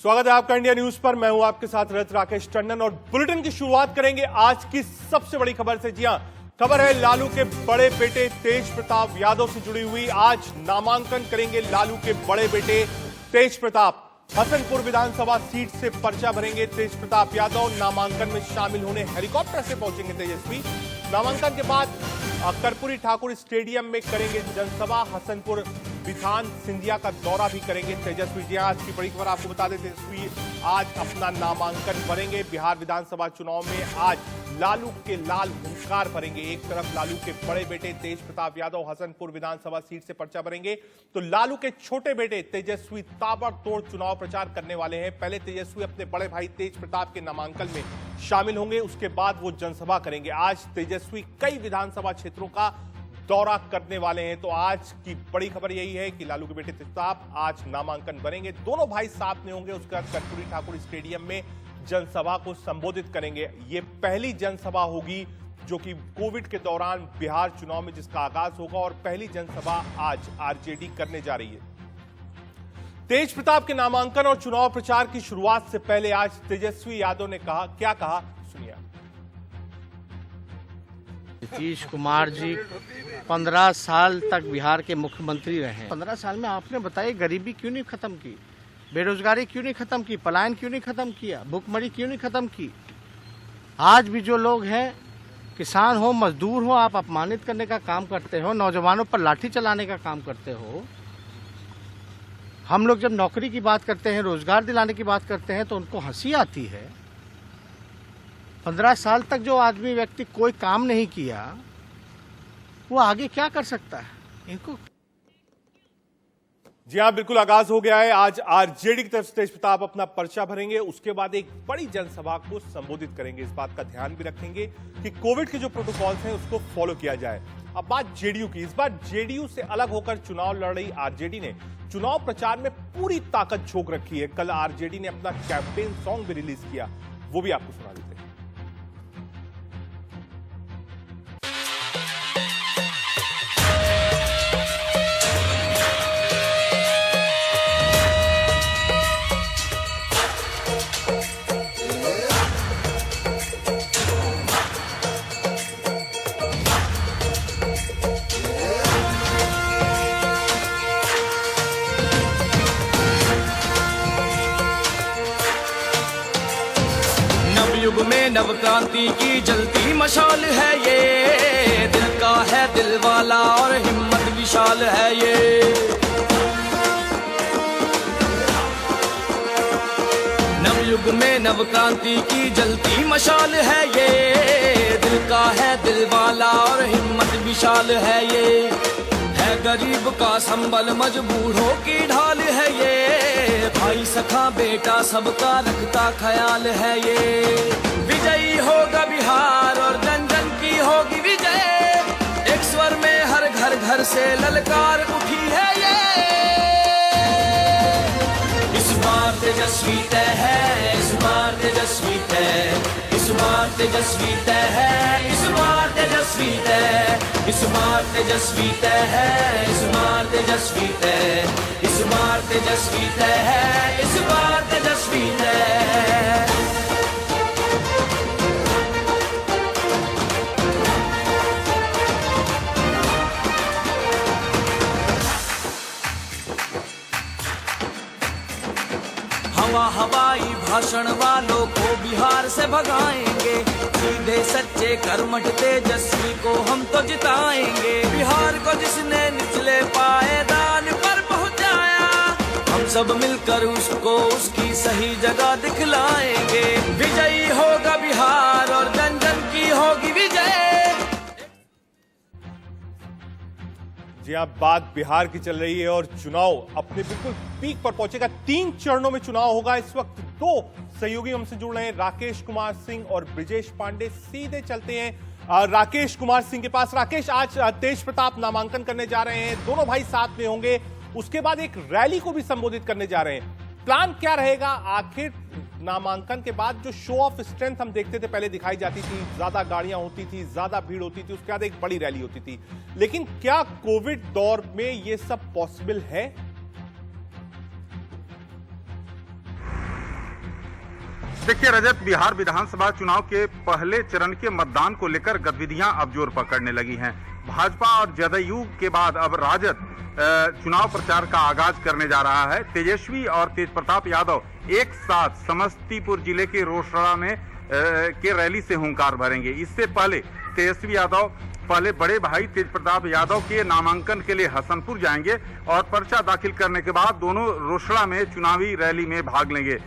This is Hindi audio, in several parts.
स्वागत है आपका इंडिया न्यूज पर। मैं हूं आपके साथ रथ राकेश टंडन और बुलेटिन की शुरुआत करेंगे आज की सबसे बड़ी खबर से। जी हां, खबर है लालू के बड़े बेटे तेज प्रताप यादव से जुड़ी हुई। आज नामांकन करेंगे लालू के बड़े बेटे तेज प्रताप। हसनपुर विधानसभा सीट से पर्चा भरेंगे तेज प्रताप यादव। नामांकन में शामिल होने हेलीकॉप्टर से पहुंचेंगे तेजस्वी। नामांकन के बाद कर्पूरी ठाकुर स्टेडियम में करेंगे जनसभा। हसनपुर विधान सिंधिया का दौरा भी करेंगे तेजस्वी जी। आज की बड़ी खबर आपको बता दें, तेजस्वी आज अपना नामांकन भरेंगे। बिहार विधानसभा चुनाव में आज लालू के लाल हुंकार भरेंगे। एक तरफ लालू के बड़े बेटे तेज प्रताप यादव हसनपुर विधानसभा सीट से पर्चा भरेंगे, तो लालू के छोटे बेटे तेजस्वी ताबड़तोड़ चुनाव प्रचार करने वाले हैं। पहले तेजस्वी अपने बड़े भाई तेज प्रताप के नामांकन में शामिल होंगे, उसके बाद वो जनसभा करेंगे। आज तेजस्वी कई विधानसभा क्षेत्रों का दौरा करने वाले हैं। तो आज की बड़ी खबर यही है कि लालू के बेटे तेज प्रताप आज नामांकन भरेंगे। दोनों भाई साथ में होंगे। उसके बाद कर्पूरी ठाकुर स्टेडियम में जनसभा को संबोधित करेंगे। ये पहली जनसभा होगी जो कि कोविड के दौरान बिहार चुनाव में जिसका आगाज होगा, और पहली जनसभा आज आरजेडी करने जा रही है। तेज प्रताप के नामांकन और चुनाव प्रचार की शुरुआत से पहले आज तेजस्वी यादव ने कहा, क्या कहा सुनिए। नीतीश कुमार जी 15 साल तक बिहार के मुख्यमंत्री रहे। 15 साल में आपने बताइए गरीबी क्यों नहीं खत्म की, बेरोजगारी क्यों नहीं खत्म की, पलायन क्यों नहीं खत्म किया, भुखमरी क्यों नहीं खत्म की। आज भी जो लोग हैं, किसान हो मजदूर हो, आप अपमानित करने का काम करते हो, नौजवानों पर लाठी चलाने का काम करते हो। हम लोग जब नौकरी की बात करते हैं, रोजगार दिलाने की बात करते हैं तो उनको हंसी आती है। 15 साल तक जो आदमी व्यक्ति कोई काम नहीं किया, वो आगे क्या कर सकता है इनको। जी हां, बिल्कुल आगाज हो गया है। आज आरजेडी की तरफ से तेज प्रताप अपना पर्चा भरेंगे। उसके बाद एक बड़ी जनसभा को संबोधित करेंगे। इस बात का ध्यान भी रखेंगे कि कोविड के जो प्रोटोकॉल्स हैं उसको फॉलो किया जाए। अब बात जेडीयू की। इस बार जेडीयू से अलग होकर चुनाव लड़ रही आरजेडी ने चुनाव प्रचार में पूरी ताकत झोंक रखी है। कल आरजेडी ने अपना कैंपेन सॉन्ग भी रिलीज किया, वो भी आपको सुना देते हैं। युग में नव क्रांति की जलती मशाल है ये, दिल का है दिल वाला और हिम्मत विशाल है ये। नव युग में नव क्रांति की जलती मशाल है ये, दिल का है दिल वाला और हिम्मत विशाल है ये। है गरीब का संबल मजबूरों की ढाल है ये, भाई सखा बेटा सबका रखता ख्याल है ये। विजयी होगा बिहार और जन जन की होगी विजय, एक स्वर में हर घर घर से ललकार उठी है ये। इस बार तेजस्वी तय है, इस बार तेजस्वी तय, इस बार तेजस्वी तय है, इस बार तेजस्वी तय, इस बार तेजस्वी तय है, इस बार तेजस्वी तय, इस बार तेजस्वी तय है, इस बार तेजस्वी तय। हवाई भाषण वालों को बिहार से भगाएंगे, सीधे सच्चे कर्मठ तेजस्वी को हम तो जिताएंगे। बिहार को जिसने निचले पायदान पर पहुंचाया, हम सब मिलकर उसको उसकी सही जगह दिखलाएंगे। विजयी होगा बिहार और जन जन की होगी विजय। जी हां, बात बिहार की चल रही है और चुनाव अपने बिल्कुल पीक पर पहुंचेगा। 3 चरणों में चुनाव होगा। इस वक्त 2 सहयोगी हमसे जुड़ रहे हैं, राकेश कुमार सिंह और ब्रिजेश पांडे। सीधे चलते हैं राकेश कुमार सिंह के पास। राकेश, आज तेज प्रताप नामांकन करने जा रहे हैं, दोनों भाई साथ में होंगे। उसके बाद एक रैली को भी संबोधित करने जा रहे हैं। प्लान क्या रहेगा? आखिर नामांकन के बाद जो शो ऑफ स्ट्रेंथ हम देखते थे, पहले दिखाई जाती थी, ज्यादा गाड़ियां होती थी, ज्यादा भीड़ होती थी, उसके बाद एक बड़ी रैली होती थी, लेकिन क्या कोविड दौर में ये सब पॉसिबल है? देखिए रजत, बिहार विधानसभा चुनाव के पहले चरण के मतदान को लेकर गतिविधियां अब जोर पकड़ने लगी हैं। भाजपा और जदयू के बाद अब राजद चुनाव प्रचार का आगाज करने जा रहा है। तेजस्वी और तेजप्रताप यादव एक साथ समस्तीपुर जिले के रोसड़ा में के रैली से हुंकार भरेंगे। इससे पहले तेजस्वी यादव पहले बड़े भाई तेजप्रताप यादव के नामांकन के लिए हसनपुर जाएंगे और पर्चा दाखिल करने के बाद दोनों रोसड़ा में चुनावी रैली में भाग लेंगे।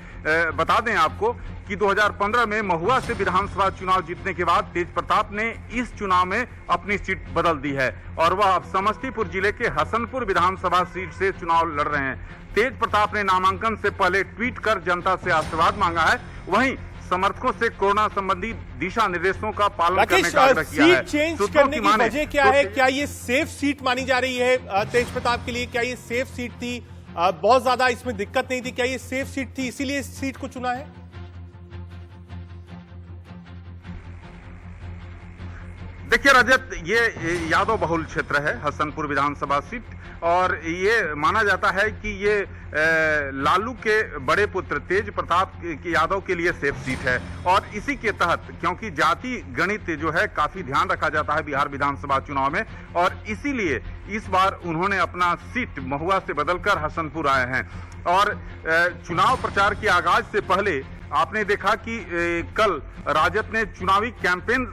बता दें आपको कि 2015 में महुआ से विधानसभा चुनाव जीतने के बाद तेजप्रताप ने इस चुनाव में अपनी सीट बदल दी है और वह अब समस्तीपुर जिले के हसनपुर विधानसभा सीट से चुनाव लड़ रहे हैं। तेजप्रताप ने नामांकन से पहले ट्वीट कर जनता से आशीर्वाद मांगा है। वहीं समर्थकों से कोरोना संबंधी दिशा निर्देशों का पालन करने का आग्रह किया है। सीट चेंज करने की वजह क्या है? क्या ये सेफ सीट मानी जा रही है तेजप्रताप के लिए? क्या ये सेफ सीट थी? बहुत ज्यादा इसमें दिक्कत नहीं थी? क्या ये सेफ सीट थी इसीलिए इस सीट को चुना है? देखिए रजत, ये यादव बहुल क्षेत्र है हसनपुर विधानसभा सीट और ये माना जाता है कि ये लालू के बड़े पुत्र तेज प्रताप यादव के लिए सेफ सीट है और इसी के तहत क्योंकि जाति गणित जो है काफी ध्यान रखा जाता है बिहार विधानसभा चुनाव में और इसीलिए इस बार उन्होंने अपना सीट महुआ से बदलकर हसनपुर आए हैं। और चुनाव प्रचार के आगाज से पहले आपने देखा कि कल राजद ने चुनावी कैंपेन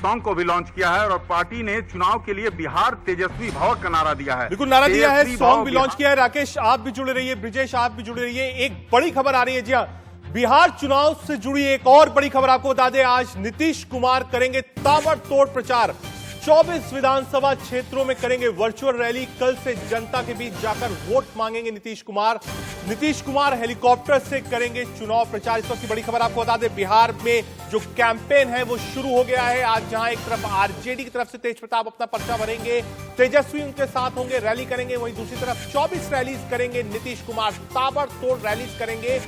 सॉन्ग को भी लॉन्च किया है और पार्टी ने चुनाव के लिए बिहार तेजस्वी भव का नारा दिया है। बिल्कुल नारा दिया है, सॉन्ग भी लॉन्च किया है। राकेश आप भी जुड़े रहिए, ब्रिजेश आप भी जुड़े रहिए। एक बड़ी खबर आ रही है, जी हाँ, बिहार चुनाव से जुड़ी एक और बड़ी खबर आपको बता दें। आज नीतीश कुमार करेंगे ताबड़तोड़ प्रचार। 24 विधानसभा क्षेत्रों में करेंगे वर्चुअल रैली। कल से जनता के बीच जाकर वोट मांगेंगे नीतीश कुमार। नीतीश कुमार हेलीकॉप्टर से करेंगे चुनाव प्रचार। इस वक्त की बड़ी खबर आपको बता दें, बिहार में जो कैंपेन है वो शुरू हो गया है। आज जहां एक तरफ आरजेडी की तरफ से तेजप्रताप अपना पर्चा भरेंगे, तेजस्वी उनके साथ होंगे, रैली करेंगे, वहीं दूसरी तरफ 24 रैलीज करेंगे नीतीश कुमार। ताबड़तोड़ रैलीज करेंगे।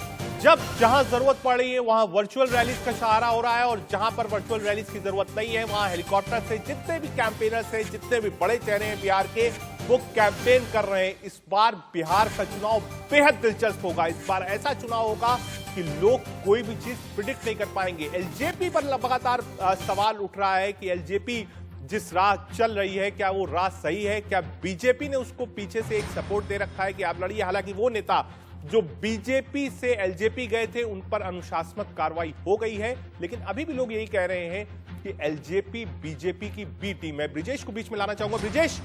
जब जहां जरूरत पड़ रही है वहां वर्चुअल रैलीज का सहारा हो रहा है और जहां पर वर्चुअल रैलीज की जरूरत नहीं है वहां हेलीकॉप्टर से जितने भी कैंपेनर्स हैं, जितने भी बड़े चेहरे हैं बिहार के, वो कैंपेन कर रहे हैं। इस बार बिहार का चुनाव बेहद दिलचस्प होगा। इस बार ऐसा चुनाव होगा कि लोग कोई भी चीज प्रिडिक्ट नहीं कर पाएंगे। एलजेपी पर लगातार सवाल उठ रहा है कि एलजेपी जिस राह चल रही है क्या वो राह सही है? क्या बीजेपी ने उसको पीछे से एक सपोर्ट दे रखा है कि आप लड़िए? हालांकि वो नेता जो बीजेपी से एलजेपी गए थे उन पर अनुशासनात्मक कार्रवाई हो गई है, लेकिन अभी भी लोग यही कह रहे हैं कि एलजेपी बीजेपी की बी टीम है। ब्रिजेश को बीच में लाना चाहूंगा। ब्रिजेश,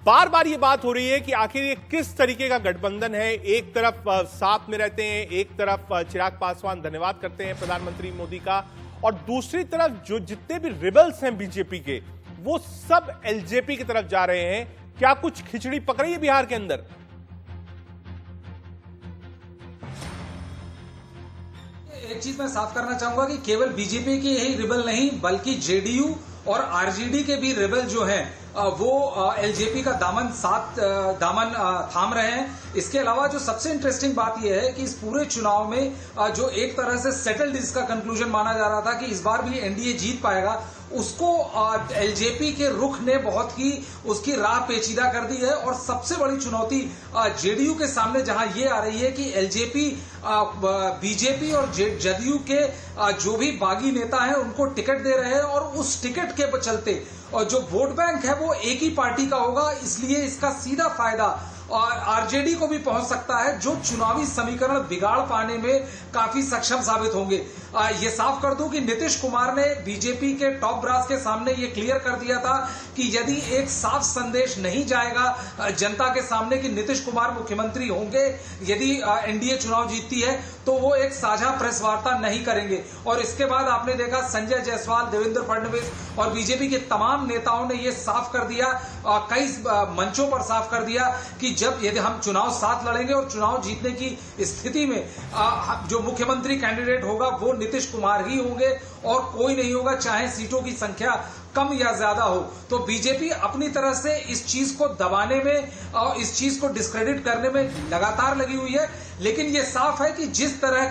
बार बार ये बात हो रही है कि आखिर ये किस तरीके का गठबंधन है? एक तरफ साथ में रहते हैं, एक तरफ चिराग पासवान धन्यवाद करते हैं प्रधानमंत्री मोदी का, और दूसरी तरफ जो जितने भी रिबल्स हैं बीजेपी के वो सब एलजेपी की तरफ जा रहे हैं। क्या कुछ खिचड़ी पक रही है बिहार के अंदर? एक चीज मैं साफ करना चाहूंगा कि केवल बीजेपी के यही रिबल नहीं बल्कि जेडीयू और आरजेडी के भी रिबल जो हैं वो एलजेपी का दामन थाम रहे हैं। इसके अलावा जो सबसे इंटरेस्टिंग बात यह है कि इस पूरे चुनाव में जो एक तरह से सेटल्ड इसका कंक्लूजन माना जा रहा था कि इस बार भी एनडीए जीत पाएगा, उसको एलजेपी के रुख ने बहुत ही उसकी राह पेचीदा कर दी है। और सबसे बड़ी चुनौती जेडीयू के सामने जहां ये आ रही है कि एलजेपी बीजेपी और जदयू के जो भी बागी नेता हैं उनको टिकट दे रहे हैं और उस टिकट के चलते और जो वोट बैंक है वो एक ही पार्टी का होगा, इसलिए इसका सीधा फायदा और आरजेडी को भी पहुंच सकता है जो चुनावी समीकरण बिगाड़ पाने में काफी सक्षम साबित होंगे। ये साफ कर दूं कि नीतीश कुमार ने बीजेपी के टॉप ब्रास के सामने ये क्लियर कर दिया था कि यदि एक साफ संदेश नहीं जाएगा जनता के सामने कि नीतीश कुमार मुख्यमंत्री होंगे यदि एनडीए चुनाव जीतती है, तो वो एक साझा प्रेस वार्ता नहीं करेंगे। और इसके बाद आपने देखा संजय जायसवाल, देवेंद्र फडणवीस और बीजेपी के तमाम नेताओं ने ये साफ कर दिया, कई मंचों पर साफ कर दिया कि जब यदि हम चुनाव साथ लड़ेंगे और चुनाव जीतने की स्थिति में जो मुख्यमंत्री कैंडिडेट होगा वो नीतीश कुमार ही होंगे और कोई नहीं होगा, चाहे सीटों की संख्या कम या ज्यादा हो। तो बीजेपी अपनी तरह से इस चीज को दबाने में और इस चीज को डिस्क्रेडिट करने में लगातार लगी हुई है। लेकिन ये साफ है कि जिस तरह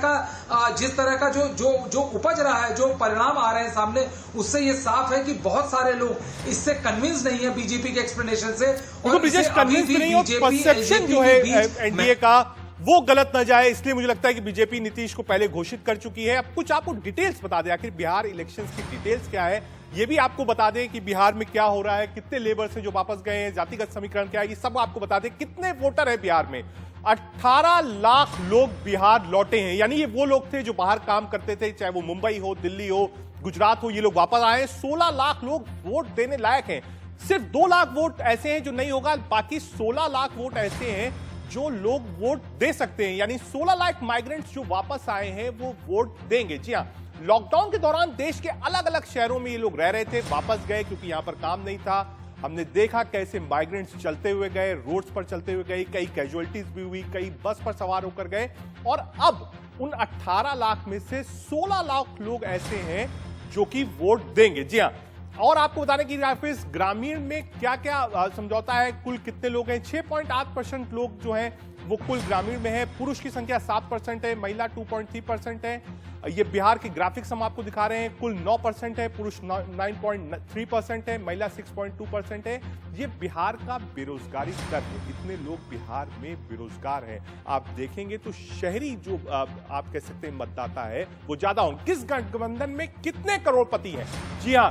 का जो उपज रहा है, जो परिणाम आ रहे हैं सामने, उससे ये साफ है कि बहुत सारे लोग इससे कन्विंस नहीं है बीजेपी के एक्सप्लेनेशन से। और परसेप्शन जो है एनडीए का वो गलत ना जाए, इसलिए मुझे लगता है कि बीजेपी नीतीश को पहले घोषित कर चुकी है। अब कुछ आपको डिटेल्स बता दें, आखिर बिहार इलेक्शंस की डिटेल्स क्या है, ये भी आपको बता दें कि बिहार में क्या हो रहा है, कितने लेबर्स हैं जो वापस गए हैं, जातिगत समीकरण क्या है, ये सब आपको बता दें। कितने वोटर है बिहार में? 18 लाख लोग बिहार लौटे हैं, यानी ये वो लोग थे जो बाहर काम करते थे, चाहे वो मुंबई हो, दिल्ली हो, गुजरात हो, ये लोग वापस आए। 16 लाख लोग वोट देने लायक हैं। सिर्फ 2 लाख वोट ऐसे हैं जो नहीं होगा, बाकी 16 लाख वोट ऐसे हैं जो लोग वोट दे सकते हैं, यानी 16 लाख माइग्रेंट्स जो वापस आए हैं वो वोट देंगे। जी हां, लॉकडाउन के दौरान देश के अलग अलग शहरों में ये लोग रह रहे थे, वापस गए क्योंकि यहां पर काम नहीं था। हमने देखा कैसे माइग्रेंट्स चलते हुए गए, रोड्स पर चलते हुए गए, कई कैजुअलिटीज भी हुई, कई बस पर सवार होकर गए, और अब उन 18 लाख में से 16 लाख लोग ऐसे हैं जो कि वोट देंगे। जी हां, और आपको बताने की इस ग्रामीण में क्या क्या समझौता है, कुल कितने लोग हैं? 6.8% लोग जो हैं वो कुल ग्रामीण में है। पुरुष की संख्या 7% है, महिला 2.3% है। ये बिहार के ग्राफिक्स हम आपको दिखा रहे हैं। कुल 9% है, पुरुष 9.3% है, महिला 6.2% है। ये बिहार का बेरोजगारी दर है, इतने लोग बिहार में बेरोजगार हैं। आप देखेंगे तो शहरी जो आप कह सकते हैं मतदाता है वो ज्यादा होंगे। किस गठबंधन में कितने करोड़पति हैं? जी हाँ,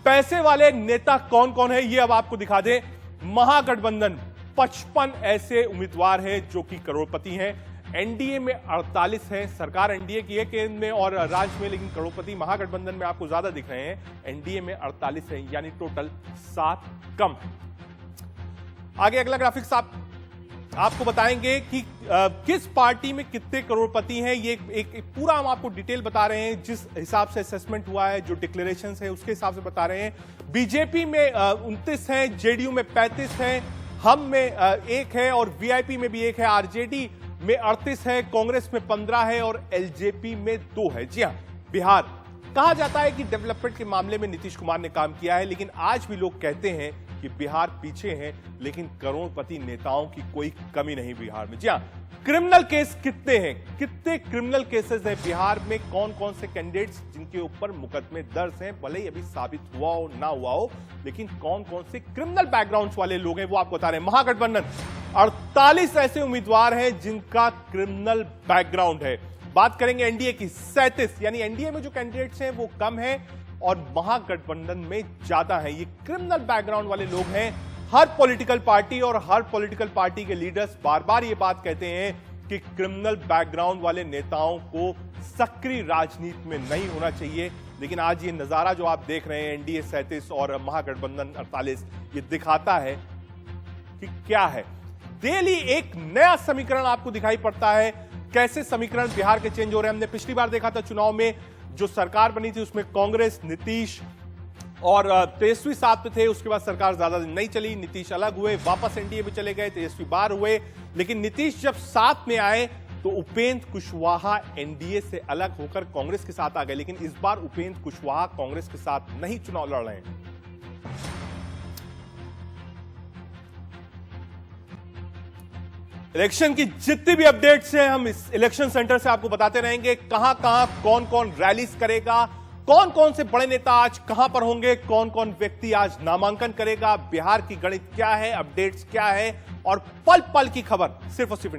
पैसे वाले नेता कौन कौन है ये अब आपको दिखा दें। महागठबंधन 55 ऐसे उम्मीदवार हैं जो कि करोड़पति हैं। एनडीए में 48 हैं। सरकार एनडीए की है केंद्र में और राज्य में, लेकिन करोड़पति महागठबंधन में आपको ज्यादा दिख रहे हैं। एनडीए में 48 हैं, यानी टोटल 7 कम। आगे अगला ग्राफिक्स आपको बताएंगे कि किस पार्टी में कितने करोड़पति हैं। ये एक पूरा हम आपको डिटेल बता रहे हैं, जिस हिसाब से असेसमेंट हुआ है, जो डिक्लेरेशन है उसके हिसाब से बता रहे हैं। बीजेपी में 29 हैं, जेडीयू में 35 हैं, हम में 1 है और वीआईपी में भी 1 है, आरजेडी में 38 है, कांग्रेस में 15 है और एलजेपी में 2 है। जी हां, बिहार कहा जाता है कि डेवलपमेंट के मामले में नीतीश कुमार ने काम किया है, लेकिन आज भी लोग कहते हैं कि बिहार पीछे है, लेकिन करोड़पति नेताओं की कोई कमी नहीं बिहार में। जी हां, क्रिमिनल केस कितने हैं, कितने क्रिमिनल केसेस हैं बिहार में, कौन कौन से कैंडिडेट्स जिनके ऊपर मुकदमे दर्ज हैं, भले ही अभी साबित हुआ हो ना हुआ हो, लेकिन कौन कौन से क्रिमिनल बैकग्राउंड्स वाले लोग हैं वो आपको बता रहे हैं। महागठबंधन 48 ऐसे उम्मीदवार हैं जिनका क्रिमिनल बैकग्राउंड है। बात करेंगे एनडीए की, 37, यानी एनडीए में जो कैंडिडेट्स हैं वो कम है और महागठबंधन में ज्यादा है। ये क्रिमिनल बैकग्राउंड वाले लोग हैं। हर पॉलिटिकल पार्टी और हर पॉलिटिकल पार्टी के लीडर्स बार बार ये बात कहते हैं कि क्रिमिनल बैकग्राउंड वाले नेताओं को सक्रिय राजनीति में नहीं होना चाहिए, लेकिन आज ये नजारा जो आप देख रहे हैं, एनडीए 37 और महागठबंधन 48, ये दिखाता है कि क्या है। डेली एक नया समीकरण आपको दिखाई पड़ता है। कैसे समीकरण बिहार के चेंज हो रहे हैं। हमने पिछली बार देखा था चुनाव में जो सरकार बनी थी उसमें कांग्रेस, नीतीश और तेजस्वी साथ में थे, उसके बाद सरकार ज्यादा दिन नहीं चली, नीतीश अलग हुए, वापस एनडीए में चले गए, तेजस्वी बाहर हुए, लेकिन नीतीश जब साथ में आए तो उपेंद्र कुशवाहा एनडीए से अलग होकर कांग्रेस के साथ आ गए, लेकिन इस बार उपेंद्र कुशवाहा कांग्रेस के साथ नहीं चुनाव लड़ रहे हैं। इलेक्शन की जितनी भी अपडेट्स हैं हम इस इलेक्शन सेंटर से आपको बताते रहेंगे। कहां कहां कौन कौन रैलीज करेगा, कौन कौन से बड़े नेता आज कहां पर होंगे, कौन कौन व्यक्ति आज नामांकन करेगा, बिहार की गणित क्या है, अपडेट्स क्या है और पल पल की खबर सिर्फ और सिर्फ